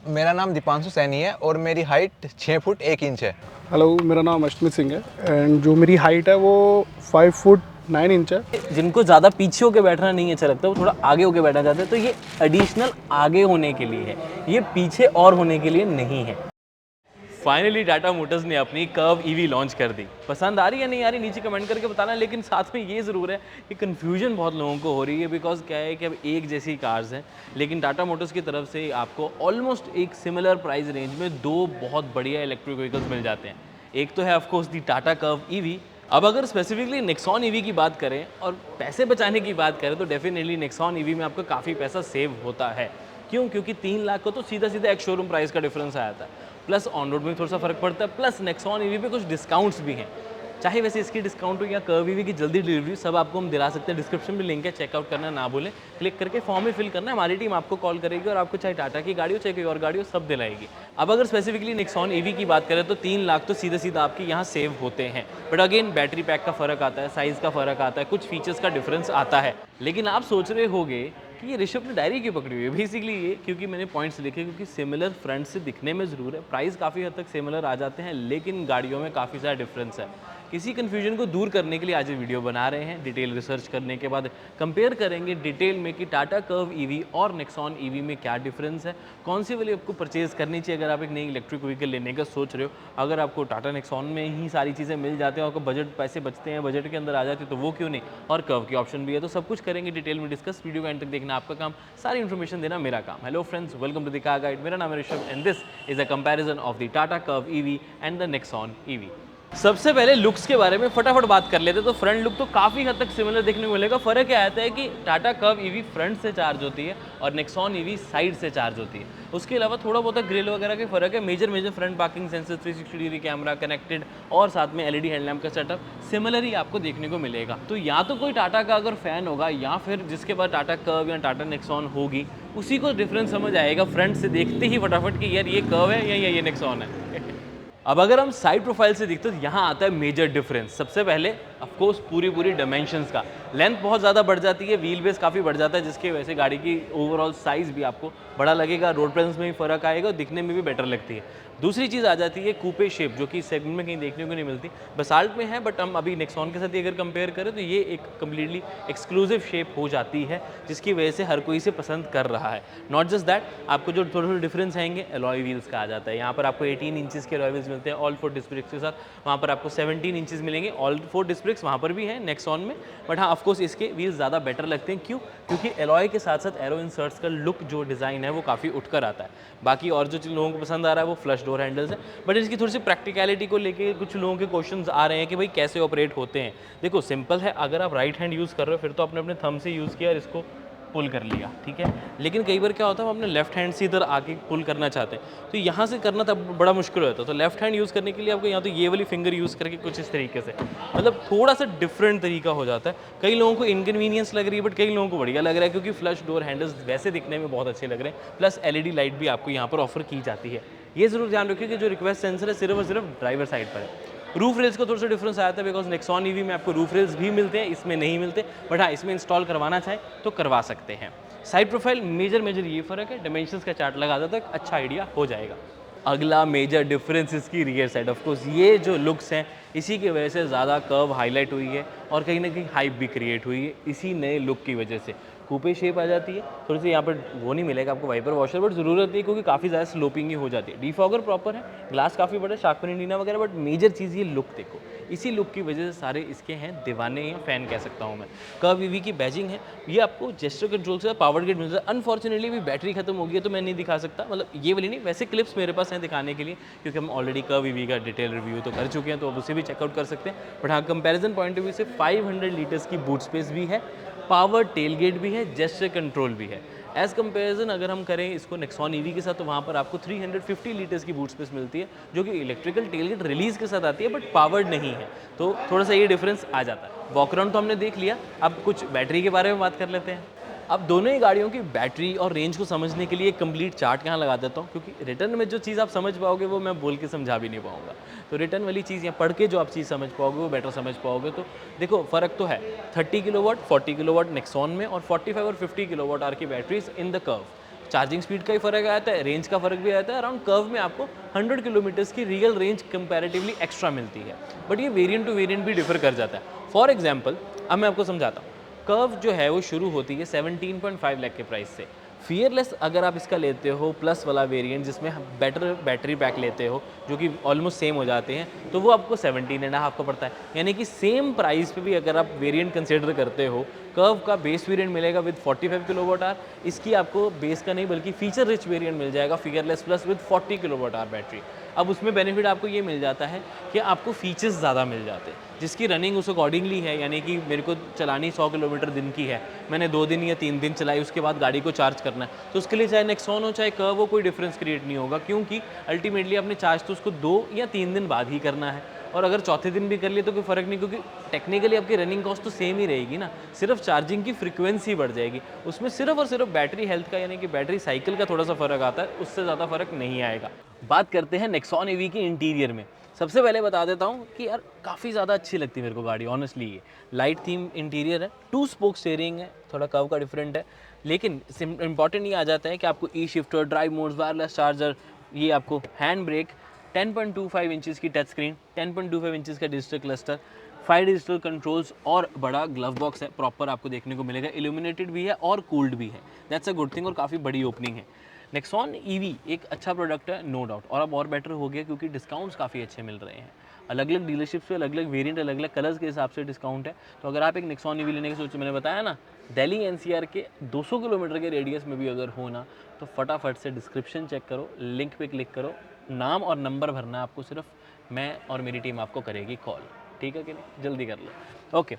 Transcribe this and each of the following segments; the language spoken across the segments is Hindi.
मेरा नाम दीपांशु सैनी है और मेरी हाइट 6 फुट 1 इंच है। हेलो, मेरा नाम अश्मित सिंह है एंड जो मेरी हाइट है वो 5 फुट 9 इंच है। जिनको ज़्यादा पीछे होकर बैठना नहीं अच्छा लगता, वो थोड़ा आगे होकर बैठना चाहते हैं, तो ये एडिशनल आगे होने के लिए है, ये पीछे और होने के लिए नहीं है। फाइनली टाटा मोटर्स ने अपनी कर्व ईवी लॉन्च कर दी। पसंद आ रही है नहीं आ रही नीचे कमेंट करके बताना, लेकिन साथ में ये ज़रूर है कि कन्फ्यूजन बहुत लोगों को हो रही है। बिकॉज क्या है कि अब एक जैसी कार्स हैं, लेकिन टाटा मोटर्स की तरफ से आपको ऑलमोस्ट एक सिमिलर प्राइस रेंज में दो बहुत बढ़िया इलेक्ट्रिक व्हीकल्स मिल जाते हैं। एक तो है ऑफकोर्स दी टाटा कर्व ईवी। अब अगर स्पेसिफिकली नेक्सॉन ईवी की बात करें और पैसे बचाने की बात करें, तो डेफिनेटली नेक्सॉन ईवी में आपको काफ़ी पैसा सेव होता है। क्यों? क्योंकि 3 लाख को तो सीधा सीधा एक शोरूम प्राइस का डिफरेंस आया था, प्लस ऑन रोड में थोड़ा सा फर्क पड़ता है, प्लस नेक्सॉन ईवी पे कुछ डिस्काउंट्स भी हैं। चाहे वैसे इसकी डिस्काउंट हो या कर्व ईवी की जल्दी डिलीवरी, सब आपको हम दिला सकते हैं। डिस्क्रिप्शन में लिंक है, चेकआउट करना ना भूलें। क्लिक करके फॉर्म में फिल करना है, हमारी टीम आपको कॉल करेगी और आपको चाहे टाटा की गाड़ी हो चाहे कोई और गाड़ी हो, सब दिलाएगी। अब अगर स्पेसिफिकली नेक्सॉन ईवी की बात करें तो 3 लाख तो सीधा सीधा आपके यहाँ सेव होते हैं। बट अगेन बैटरी पैक का फ़र्क आता है, साइज़ का फ़र्क आता है, कुछ फीचर्स का डिफरेंस आता है। लेकिन आप सोच रहे होगे कि ये ऋषभ ने डायरी क्यों पकड़ी हुई है? बेसिकली ये क्योंकि मैंने पॉइंट्स लिखे, क्योंकि सिमिलर फ्रंट से दिखने में ज़रूर है, प्राइस काफ़ी हद तक सिमिलर आ जाते हैं, लेकिन गाड़ियों में काफ़ी सारा डिफरेंस है। इसी कन्फ्यूजन को दूर करने के लिए आज ये वीडियो बना रहे हैं। डिटेल रिसर्च करने के बाद कंपेयर करेंगे डिटेल में कि टाटा कर्व ईवी और नेक्सॉन ईवी में क्या डिफरेंस है, कौन सी वाली आपको परचेज करनी चाहिए अगर आप एक नई इलेक्ट्रिक व्हीकल लेने का सोच रहे हो। अगर आपको टाटा नेक्सॉन में ही सारी चीज़ें मिल जाती हैं, आपको बजट पैसे बचते हैं, बजट के अंदर आ जाती है, तो वो क्यों नहीं, और कर्व की ऑप्शन भी है। तो सब कुछ करेंगे डिटेल में डिस्कस। वीडियो को एंड तक देखना आपका काम, सारी इन्फॉर्मेशन देना मेरा काम। Hello friends, welcome to the car guide. मेरा नाम है Rishabh and this is a comparison of the Tata Curvv EV and the Nexon EV. सबसे पहले लुक्स के बारे में फटाफट बात कर लेते हैं। तो फ्रंट लुक तो काफ़ी हद तक सिमिलर देखने को मिलेगा। फ़र्क क्या आता है कि टाटा कर्व ईवी फ्रंट से चार्ज होती है और नेक्सॉन ईवी साइड से चार्ज होती है। उसके अलावा थोड़ा बहुत ग्रिल वगैरह के फ़र्क है। Major front parking sensor, 360 degree camera connected और साथ में एलईडी हेडलैम्प का सेटअप सिमिलर ही आपको देखने को मिलेगा। तो या तो कोई टाटा का अगर फ़ैन होगा या फिर जिसके पास टाटा कर्व या टाटा नेक्सॉन होगी, उसी को डिफरेंस समझ आएगा फ्रंट से देखते ही फटाफट कि यार ये कर्व है या ये नेक्सॉन है। अब अगर हम साइड प्रोफाइल से देखते हैं तो यहाँ आता है मेजर डिफरेंस। सबसे पहले ऑफकोर्स पूरी डायमेंशंस का लेंथ बहुत ज़्यादा बढ़ जाती है, व्हील बेस काफ़ी बढ़ जाता है, जिसकी वजह से गाड़ी की ओवरऑल साइज़ भी आपको बड़ा लगेगा, रोड प्रेजेंस में भी फ़र्क आएगा और दिखने में भी बेटर लगती है। दूसरी चीज़ आ जाती है कूपे शेप, जो कि इस सेगमेंट में कहीं देखने को नहीं मिलती। बसाल्ट में है, बट हम अभी नेक्सॉन के साथ ही अगर कंपेयर करें तो ये एक कम्प्लीटली एक्सक्लूसिव शेप हो जाती है, जिसकी वजह से हर कोई इसे पसंद कर रहा है। नॉट जस्ट दैट, आपको जो थोड़े डिफरेंस आएंगे, एलॉय व्हील्स का आ जाता है। यहाँ पर आपको 18 इंचेस के एलॉय व्हील्स मिलते हैं ऑल 4 डिस्क ब्रेक्स के साथ, वहाँ पर आपको 17 इंचेस मिलेंगे ऑल 4 डिस्क ब्रेक्स, वहाँ पर भी है नेक्सॉन में। बट हाँ, ऑफकोर्स इसके व्हील्स ज़्यादा बेटर लगते हैं। क्यों? क्योंकि एलॉय के साथ साथ एरो इंसर्ट्स का लुक जो डिज़ाइन है वो काफ़ी उठकर आता है। बाकी और जो लोगों को पसंद आ रहा है वो फ्लश डोर हैंडल्स है, बट इसकी थोड़ी सी प्रैक्टिकलिटी को लेके कुछ लोगों के क्वेश्चंस आ रहे हैं कि भाई कैसे ऑपरेट होते हैं। देखो सिंपल है, अगर आप राइट हैंड यूज़ कर रहे हो फिर तो आपने अपने थंब से यूज़ किया और इसको पुल कर लिया, ठीक है। लेकिन कई बार क्या होता है, हम अपने लेफ्ट हैंड से इधर आके पुल करना चाहते हैं, तो यहाँ से करना तब बड़ा मुश्किल होता है। तो लेफ्ट हैंड यूज़ करने के लिए आपको यहाँ तो ये वाली फिंगर यूज़ करके कुछ इस तरीके से, मतलब थोड़ा सा डिफरेंट तरीका हो जाता है। कई लोगों को इनकन्वीनियंस लग रही है, बट कई लोगों को बढ़िया लग रहा है, क्योंकि फ्लश डोर हैंडल्स वैसे दिखने में बहुत अच्छे लग रहे हैं। प्लस एलईडी लाइट भी आपको यहाँ पर ऑफर की जाती है। ये ज़रूर ध्यान रखिए कि जो रिक्वेस्ट सेंसर है सिर्फ और सिर्फ ड्राइवर साइड पर है। रूफ रेल्स का थोड़ा सा डिफरेंस आया था, बिकॉज नेक्सॉन ईवी में आपको रूफ रेल्स भी मिलते हैं, इसमें नहीं मिलते। बट हाँ, इसमें इंस्टॉल करवाना चाहें तो करवा सकते हैं। साइड प्रोफाइल मेजर ये फ़र्क है। डायमेंशंस का चार्ट लगा दो तो एक अच्छा आइडिया हो जाएगा। अगला मेजर डिफरेंस इसकी रियर साइड। ऑफ कोर्स ये जो लुक्स हैं, इसी की वजह से ज़्यादा कर्व हाईलाइट हुई है और कहीं ना कहीं हाइप भी क्रिएट हुई है इसी नए लुक की वजह से। कूपे शेप आ जाती है, थोड़ी सी यहाँ पर वो नहीं मिलेगा आपको वाइपर वॉशर, बट ज़रूरत नहीं, क्योंकि काफ़ी ज़्यादा स्लोपिंग ही हो जाती है। डीफॉगर प्रॉपर है, ग्लास काफ़ी बड़ा, शार्क पेनिटीना वगैरह, बट मेजर चीज़ ये लुक देखो। इसी लुक की वजह से सारे इसके हैं दीवाने या फ़ैन कह सकता हूँ मैं। कर्व ईवी की बैजिंग है, ये आपको जेस्चर कंट्रोल से पावर ग्रिड मिलता है। अनफॉर्चुनेटली भी बैटरी खत्म हो गई है तो मैं नहीं दिखा सकता, मतलब ये वाली नहीं, वैसे क्लिप्स मेरे पास हैं दिखाने के लिए, क्योंकि हम ऑलरेडी कर्व ईवी का डिटेल रिव्यू तो कर चुके हैं, तो अब उसे भी चेकआउट कर सकते हैं। बट हाँ, कंपैरिजन पॉइंट ऑफ व्यू से 500 लीटर्स की बूट स्पेस भी है, पावर टेलगेट भी है, जेस्चर कंट्रोल भी है। एज़ कंपेरिजन अगर हम करें इसको नेक्सॉन ईवी के साथ, तो वहाँ पर आपको 350 लीटर्स की बूट स्पेस मिलती है, जो कि इलेक्ट्रिकल टेलगेट रिलीज़ के साथ आती है, बट पावर्ड नहीं है। तो थोड़ा सा ये डिफरेंस आ जाता है। वॉक अराउंड तो हमने देख लिया, अब कुछ बैटरी के बारे में बात कर लेते हैं। अब दोनों ही गाड़ियों की बैटरी और रेंज को समझने के लिए एक कंप्लीट चार्ट यहाँ लगा देता हूँ, क्योंकि रिटर्न में जो चीज़ आप समझ पाओगे वो मैं बोल के समझा भी नहीं पाऊँगा। तो रिटर्न वाली चीज़ या पढ़ के जो आप चीज़ समझ पाओगे वो बेटर समझ पाओगे। तो देखो फ़र्क तो है, 30 किलोवाट 40 किलोवाट नेक्सॉन में और 45 और 50 किलोवाट आवर की batteries in the curve. Charging speed का ही फ़र्क आता है, रेंज का फ़र्क भी आता है। अराउंड कर्व में आपको 100 किलोमीटर्स की रियल रेंज कंपैरेटिवली एक्स्ट्रा मिलती है, बट ये वेरिएंट टू वेरिएंट भी डिफर कर जाता है। फॉर एग्जांपल अब मैं आपको समझाता हूँ, कर्व जो है वो शुरू होती है 17.5 लाख के प्राइस से। फियरलेस अगर आप इसका लेते हो प्लस वाला वेरिएंट जिसमें बेटर बैटरी पैक लेते हो जो कि ऑलमोस्ट सेम हो जाते हैं, तो वो आपको 17.5 का पड़ता है। यानी कि सेम प्राइस पे भी अगर आप वेरिएंट कंसिडर करते हो, कर्व का बेस वेरिएंट मिलेगा विद 45 किलोवाट आवर, इसकी आपको बेस का नहीं बल्कि फीचर रिच वेरिएंट मिल जाएगा fearless plus with 40 kilowatt hour battery. अब उसमें बेनिफिट आपको ये मिल जाता है कि आपको फीचर्स ज़्यादा मिल जाते हैं, जिसकी रनिंग उस अकॉर्डिंगली है। यानी कि मेरे को चलानी 100 किलोमीटर दिन की है, मैंने 2 दिन या 3 दिन चलाई, उसके बाद गाड़ी को चार्ज करना है, तो उसके लिए चाहे नेक्सॉन हो चाहे कर्व हो कोई डिफरेंस क्रिएट नहीं होगा, क्योंकि अल्टीमेटली आपने चार्ज तो उसको 2 या 3 दिन बाद ही करना है। और अगर चौथे दिन भी कर लिए तो कोई फ़र्क नहीं, क्योंकि टेक्निकली आपकी रनिंग कॉस्ट तो सेम ही रहेगी ना, सिर्फ चार्जिंग की फ्रीक्वेंसी बढ़ जाएगी। उसमें सिर्फ और सिर्फ बैटरी हेल्थ का यानी कि बैटरी साइकिल का थोड़ा सा फ़र्क आता है, उससे ज़्यादा फ़र्क नहीं आएगा। बात करते हैं नेक्सॉन ईवी के इंटीरियर में। सबसे पहले बता देता हूँ कि यार काफ़ी ज़्यादा अच्छी लगती है मेरे को गाड़ी ऑनेस्टली। ये लाइट थीम इंटीरियर है, 2 स्पोक स्टीयरिंग है, थोड़ा कर्व का डिफरेंट है, लेकिन इंपॉर्टेंट ये आ जाता है कि आपको e shifter, drive modes, wireless charger, ये आपको हैंड ब्रेक, 10.25 इंचज़ की टच स्क्रीन, 10.25 इंचज़ का डिजिटल क्लस्टर, 5 डिजिटल कंट्रोल्स और बड़ा ग्लव बॉक्स है प्रॉपर आपको देखने को मिलेगा। इल्यूमिनेटेड भी है और कूल्ड भी है, दैट्स अ गुड थिंग, और काफ़ी बड़ी ओपनिंग है। नेक्सॉन ईवी एक अच्छा प्रोडक्ट है नो डाउट, और अब और बेटर हो गया क्योंकि डिस्काउंट्स काफ़ी अच्छे मिल रहे हैं। अलग अलग डीलरशिप्स पे अलग अलग वेरिएंट, अलग अलग कलर्स के हिसाब से डिस्काउंट है। तो अगर आप एक नेक्सॉन ईवी लेने की सोचो, मैंने बताया ना दिल्ली एनसीआर के 200 किलोमीटर के रेडियस में भी अगर हो ना, तो फटाफट से डिस्क्रिप्शन चेक करो, लिंक पे क्लिक करो, नाम और नंबर भरना आपको, सिर्फ मैं और मेरी टीम आपको करेगी कॉल, ठीक है कि नहीं, जल्दी कर लो। ओके,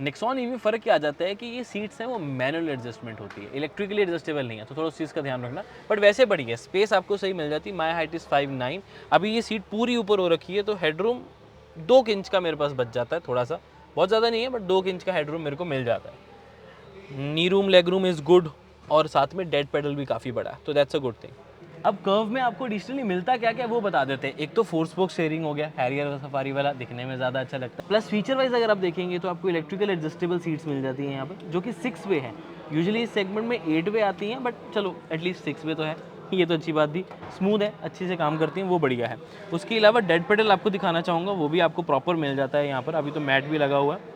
नेक्सॉन ईवी में फ़र्क क्या आ जाता है कि ये सीट्स हैं वो मैनुअल एडजस्टमेंट होती है, इलेक्ट्रिकली एडजस्टेबल नहीं है, तो थोड़ा उस चीज़ का ध्यान रखना। बट वैसे बढ़िया है, स्पेस आपको सही मिल जाती है। माई हाइट इज़ 5'9", अभी ये सीट पूरी ऊपर हो रखी है, तो हेडरूम 2 इंच का मेरे पास बच जाता है, थोड़ा सा, बहुत ज़्यादा नहीं है बट 2 इंच का हेडरूम मेरे को मिल जाता है। नी room, leg room is good, और साथ में डेड पेडल भी काफ़ी बड़ा है, तो दैट्स अ गुड थिंग। अब कर्व में आपको एडिशनली मिलता क्या क्या वो बता देते हैं। एक तो 4 स्पोक स्टीयरिंग हो गया, हैरियर सफारी वाला, दिखने में ज़्यादा अच्छा लगता है। प्लस फीचर वाइज अगर आप देखेंगे तो आपको इलेक्ट्रिकल एडजस्टेबल सीट्स मिल जाती हैं यहाँ पर, जो कि 6 वे है। यूजुअली इस सेगमेंट में 8 वे आती हैं, बट चलो एटलीस्ट 6 वे तो है, ये तो अच्छी बात थी। स्मूथ है, अच्छे से काम करती हैं, वो बढ़िया है। उसके अलावा डेड पेडल आपको दिखाना चाहूँगा, वो भी आपको प्रॉपर मिल जाता है यहाँ पर। अभी तो मैट भी लगा हुआ है।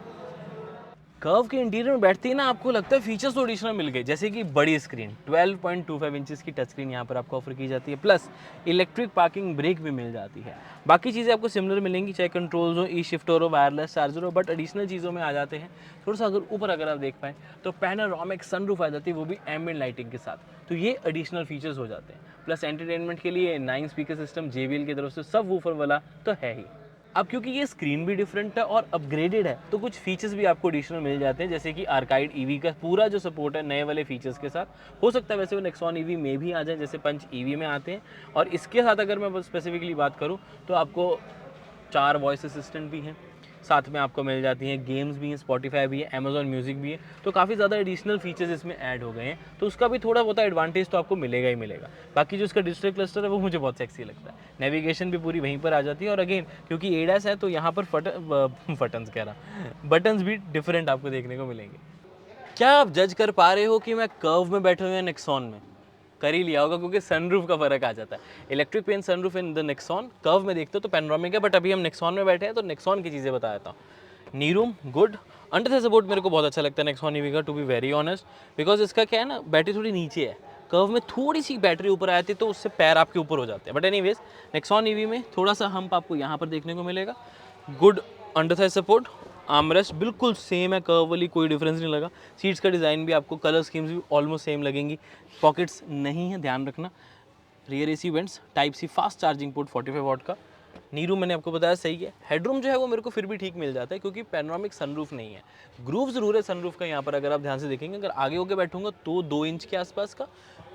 कर्व के इंटीरियर में बैठती है ना, आपको लगता है फीचर्स तो एडिशनल मिल गए, जैसे कि बड़ी स्क्रीन 12.25 इंचज़ की टच स्क्रीन यहाँ पर आपको ऑफर की जाती है, प्लस इलेक्ट्रिक पार्किंग ब्रेक भी मिल जाती है। बाकी चीज़ें आपको सिमिलर मिलेंगी, चाहे कंट्रोल्स हो, ई शिफ्टर हो, वायरलेस चार्जर हो, बट एडिशनल चीज़ों में आ जाते हैं थोड़ा सा। अगर ऊपर अगर आप देख पाएँ तो पैनोरामिक सनरूफ आ जाती है, वो भी एम्बिएंट लाइटिंग के साथ, तो ये एडिशनल फीचर्स हो जाते हैं। प्लस एंटरटेनमेंट के लिए 9 स्पीकर सिस्टम JBL की तरफ से, सब वूफर वाला तो है ही। अब क्योंकि ये स्क्रीन भी डिफरेंट है और अपग्रेडेड है, तो कुछ फीचर्स भी आपको एडिशनल मिल जाते हैं, जैसे कि आर्काइड ईवी का पूरा जो सपोर्ट है नए वाले फीचर्स के साथ। हो सकता है वैसे वो नेक्सॉन ईवी में भी आ जाए, जैसे पंच ईवी में आते हैं। और इसके साथ अगर मैं स्पेसिफिकली बात करूँ तो आपको 4 वॉइस असिस्टेंट भी हैं, साथ में आपको मिल जाती हैं गेम्स भी हैं, स्पॉटिफाई भी है, अमेजॉन म्यूजिक भी है, तो काफ़ी ज़्यादा एडिशनल फीचर्स इसमें ऐड हो गए हैं। तो उसका भी थोड़ा बहुत एडवांटेज तो आपको मिलेगा ही मिलेगा। बाकी जो इसका डिजिटल क्लस्टर है वो मुझे बहुत सेक्सी लगता है, नेविगेशन भी पूरी वहीं पर आ जाती है। और अगेन क्योंकि एडास है तो यहाँ पर बटन्स भी डिफरेंट आपको देखने को मिलेंगे। क्या आप जज कर पा रहे हो कि मैं कर्व में बैठे हुए हैं नेक्सॉन में? कर ही लिया होगा, क्योंकि सनरूफ का फर्क आ जाता है। Electric pane sunroof in the Nexon, Curvv में देखते हो तो पैनोरामिक है, बट अभी हम नेक्सॉन में बैठे हैं तो नेक्सॉन की चीज़ें बता देता हूँ। Knee room good, under the support मेरे को बहुत अच्छा लगता है नेक्सॉन ईवी का, to be very honest, because इसका क्या है ना, बैटरी थोड़ी नीचे है। कर्व में थोड़ी सी बैटरी ऊपर आती है तो उससे पैर आपके ऊपर हो जाते हैं, बट एनीवेज नेक्सॉन ईवी में थोड़ा सा हम्प आपको यहाँ पर देखने को मिलेगा। Good under Thai support, armrest बिल्कुल सेम है कर्व वाली, कोई डिफरेंस नहीं लगा। सीट्स का डिज़ाइन भी आपको, कलर स्कीम्स भी ऑलमोस्ट सेम लगेंगी। पॉकेट्स नहीं है, ध्यान रखना। Rear AC vents, type C fast charging port 45 वाट का। नी रूम मैंने आपको बताया सही है। हेडरूम जो है वो मेरे को फिर भी ठीक मिल जाता है, क्योंकि पैनोरामिक सनरूफ नहीं है। ग्रूव ज़रूर है सनरूफ का यहाँ पर, अगर आप ध्यान से देखेंगे। अगर आगे होकर बैठूंगा तो 2 इंच के आसपास का,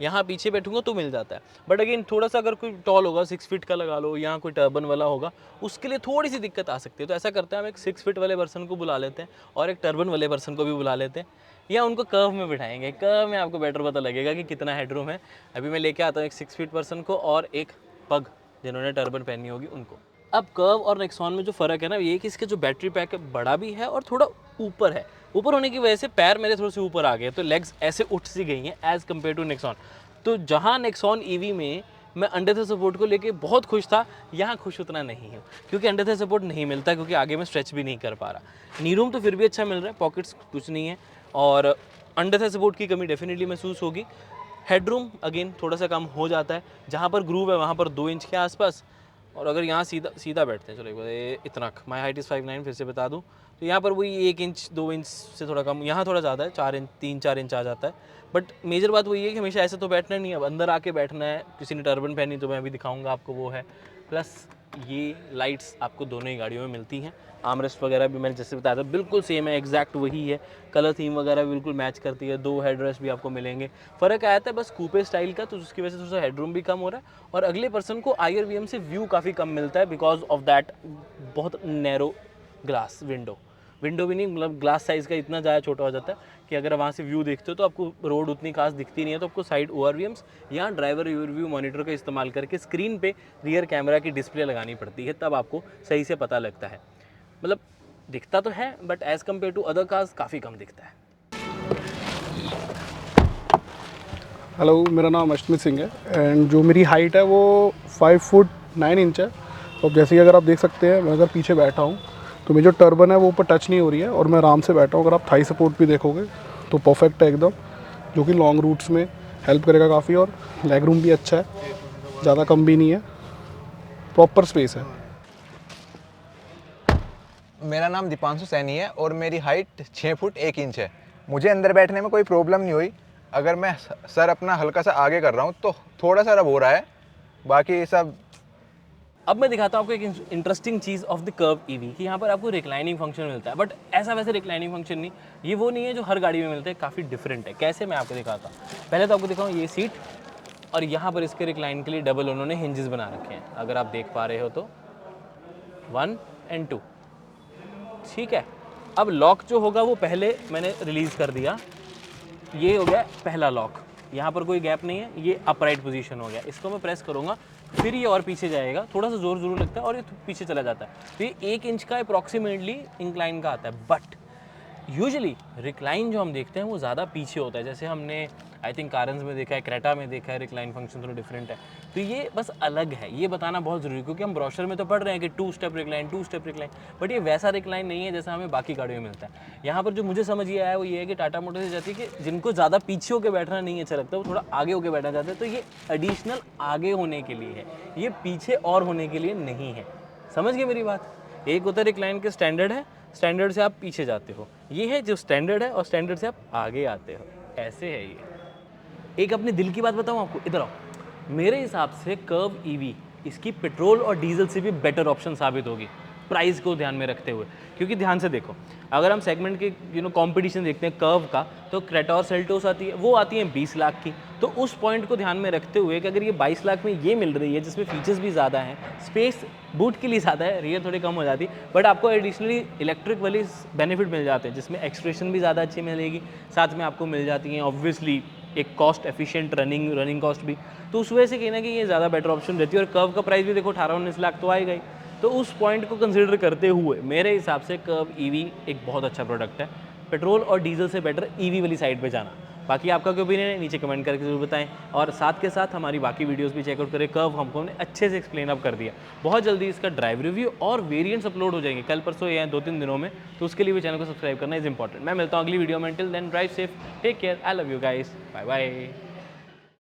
यहाँ पीछे बैठूंगा तो मिल जाता है। बट अगेन थोड़ा सा अगर कोई टॉल होगा, 6 फीट का लगा लो, यहाँ कोई टर्बन वाला होगा, उसके लिए थोड़ी सी दिक्कत आ सकती है। तो ऐसा करते हैं, हम एक 6 फीट वाले पर्सन को बुला लेते हैं और एक टर्बन वाले पर्सन को भी बुला लेते हैं, या उनको कर्व में बिठाएंगे। कर्व में आपको बेटर पता लगेगा कि कितना हेडरूम है। अभी मैं लेके आता हूँ एक 6 फीट पर्सन को और एक पग जिन्होंने टर्बन पहनी होगी उनको। अब कर्व और नेक्सॉन में जो फ़र्क है ना, ये कि इसके जो बैटरी पैक है बड़ा भी है और थोड़ा ऊपर है। ऊपर होने की वजह से पैर मेरे थोड़े से ऊपर आ गए, तो लेग्स ऐसे उठ सी गई हैं एज़ कम्पेयर टू नेक्सॉन। तो जहाँ नेक्सॉन ईवी में मैं अंडर द सपोर्ट को लेके बहुत खुश था, यहाँ खुश उतना नहीं हूँ, क्योंकि अंडर द सपोर्ट नहीं मिलता, क्योंकि आगे मैं स्ट्रेच भी नहीं कर पा रहा। नी रूम तो फिर भी अच्छा मिल रहा है, पॉकेट्स कुछ नहीं है, और अंडर द सपोर्ट की कमी डेफिनेटली महसूस होगी। हेडरूम अगेन थोड़ा सा कम हो जाता है, जहाँ पर ग्रूव है वहाँ पर 2 इंच के आसपास, और अगर यहाँ सीधा बैठते हैं, चलो एक बार इतना, माई हाइट इज़ 5'9", फिर से बता दूँ, तो यहाँ पर वही 1 इंच 2 इंच से थोड़ा कम, यहाँ थोड़ा ज़्यादा है, 4 इंच 3-4 इंच आ जाता है। बट मेजर बात वही है कि हमेशा ऐसे तो बैठना नहीं है, अब अंदर आके बैठना है। किसी ने टर्बन पहनी तो मैं अभी दिखाऊंगा आपको, वो है। प्लस ये लाइट्स आपको दोनों ही गाड़ियों में मिलती हैं। आर्मरेस्ट वगैरह भी मैंने जैसे बताया था बिल्कुल सेम है, एग्जैक्ट वही है। कलर थीम वगैरह भी बिल्कुल मैच करती है। 2 हेडरेस्ट भी आपको मिलेंगे। फ़र्क आया था बस कूपे स्टाइल का, तो उसकी वजह से थोड़ा सा हेडरूम भी कम हो रहा है, और अगले पर्सन को IRVM से व्यू काफ़ी कम मिलता है बिकॉज ऑफ दैट बहुत नैरो ग्लास विंडो भी नहीं, मतलब ग्लास साइज़ का इतना ज़्यादा छोटा हो जाता है कि अगर वहाँ से व्यू देखते हो तो आपको रोड उतनी खास दिखती नहीं है, तो आपको साइड ORVMs या ड्राइवर रिव्यू मॉनिटर का इस्तेमाल करके स्क्रीन पे रियर कैमरा की डिस्प्ले लगानी पड़ती है, तब आपको सही से पता लगता है। मतलब दिखता तो है, but as compare to other cars काफ़ी कम दिखता है। हेलो, मेरा नाम अश्मित सिंह है एंड जो मेरी हाइट है वो 5 फुट 9 इंच है। तो जैसे कि अगर आप देख सकते हैं, मैं अगर पीछे बैठा हूँ तो मेरी जो टर्बन है वो ऊपर टच नहीं हो रही है, और मैं आराम से बैठा हूँ। अगर आप थाई सपोर्ट भी देखोगे तो परफेक्ट है एकदम, जो कि लॉन्ग रूट्स में हेल्प करेगा काफ़ी। और लेग रूम भी अच्छा है, ज़्यादा कम भी नहीं है, प्रॉपर स्पेस है। मेरा नाम दीपांशु सैनी है और मेरी हाइट 6 फुट 1 इंच है। मुझे अंदर बैठने में कोई प्रॉब्लम नहीं हुई। अगर मैं सर अपना हल्का सा आगे कर रहा हूँ तो थोड़ा सा रब हो रहा है, बाकी सब। अब मैं दिखाता हूँ आपको एक interesting cheese of the Curvv EV, कि यहाँ पर आपको रिक्लाइनिंग फंक्शन मिलता है, बट ऐसा वैसे रिक्लाइनिंग फंक्शन नहीं, ये वो नहीं है जो हर गाड़ी में मिलता है, काफ़ी डिफरेंट है। कैसे, मैं आपको दिखाता हूँ। पहले तो आपको दिखाऊँ ये सीट, और यहाँ पर इसके रिक्लाइन के लिए डबल उन्होंने हिंजेस बना रखे हैं, अगर आप देख पा रहे हो तो 1 और 2, ठीक है। अब लॉक जो होगा वो पहले मैंने रिलीज़ कर दिया, ये हो गया पहला लॉक, यहाँ पर कोई गैप नहीं है, ये अपराइट पोजीशन हो गया। इसको मैं प्रेस करूँगा, फिर ये और पीछे जाएगा, थोड़ा सा जोर जरूर लगता है और ये पीछे चला जाता है। तो ये 1 इंच का अप्रॉक्सीमेटली इंक्लाइन का आता है, बट यूजुअली रिक्लाइन जो हम देखते हैं वो ज़्यादा पीछे होता है। जैसे हमने आई थिंक कारन्स में देखा है, क्रेटा में देखा है, रिक्लाइन फंक्शन थोड़ा डिफरेंट है। तो ये बस अलग है, ये बताना बहुत ज़रूरी है, क्योंकि हम ब्रोशर में तो पढ़ रहे हैं कि 2 स्टेप रिक्लाइन, बट ये वैसा रिक्लाइन नहीं है जैसा हमें बाकी गाड़ियों में मिलता है। यहाँ पर जो मुझे समझ ये आया वो ये है कि टाटा मोटर्स से जाती है कि जिनको ज़्यादा पीछे होकर बैठना नहीं अच्छा लगता, वो थोड़ा आगे होकर बैठना चाहते हैं, तो ये एडिशनल आगे होने के लिए है, ये पीछे और होने के लिए नहीं है। समझ गए मेरी बात? एक होता है रिक्लाइन के स्टैंडर्ड है, स्टैंडर्ड से आप पीछे जाते हो, ये है जो स्टैंडर्ड है, और स्टैंडर्ड से आप आगे आते हो, ऐसे है ये। एक अपने दिल की बात बताऊं आपको, इधर आओ। मेरे हिसाब से कर्व ईवी इसकी पेट्रोल और डीजल से भी बेटर ऑप्शन साबित होगी, प्राइस को ध्यान में रखते हुए। क्योंकि ध्यान से देखो, अगर हम सेगमेंट के कंपटीशन देखते हैं कर्व का, तो क्रेटा और सेल्टोस आती है, वो आती है 20 लाख की। तो उस पॉइंट को ध्यान में रखते हुए कि अगर ये 22 लाख में ये मिल रही है, जिसमें फीचर्स भी ज़्यादा हैं, स्पेस बूट के लिए ज़्यादा है, रियर थोड़ी कम हो जाती, बट आपको एडिशनली इलेक्ट्रिक वाली बेनिफिट मिल जाते हैं, जिसमें एक्सट्रेशन भी ज़्यादा अच्छी मिलेगी, साथ में आपको मिल जाती हैं ऑब्वियसली एक कॉस्ट एफिशिएंट रनिंग कॉस्ट भी। तो उस वजह से कहना कि ये ज़्यादा बेटर ऑप्शन रहती है। और कर्व का प्राइस भी देखो 18-19 लाख तो आएगा ही। तो उस पॉइंट को कंसिडर करते हुए मेरे हिसाब से कर्व ईवी एक बहुत अच्छा प्रोडक्ट है, पेट्रोल और डीजल से बेटर ईवी वाली साइड पे जाना। बाकी आपका क्या ओपिनियन है नीचे कमेंट करके जरूर बताएं, और साथ के साथ हमारी बाकी वीडियोस भी चेकआउट करें। कर्व हमने अच्छे से एक्सप्लेन अप कर दिया, बहुत जल्दी इसका ड्राइव रिव्यू और वेरिएंट्स अपलोड हो जाएंगे, कल परसों या 2-3 दिनों में। तो उसके लिए भी चैनल को सब्सक्राइब करना इज इंपॉर्टेंट। मैं मिलता हूँ अगली वीडियो में, till then drive safe, take care, I love you guys, bye bye.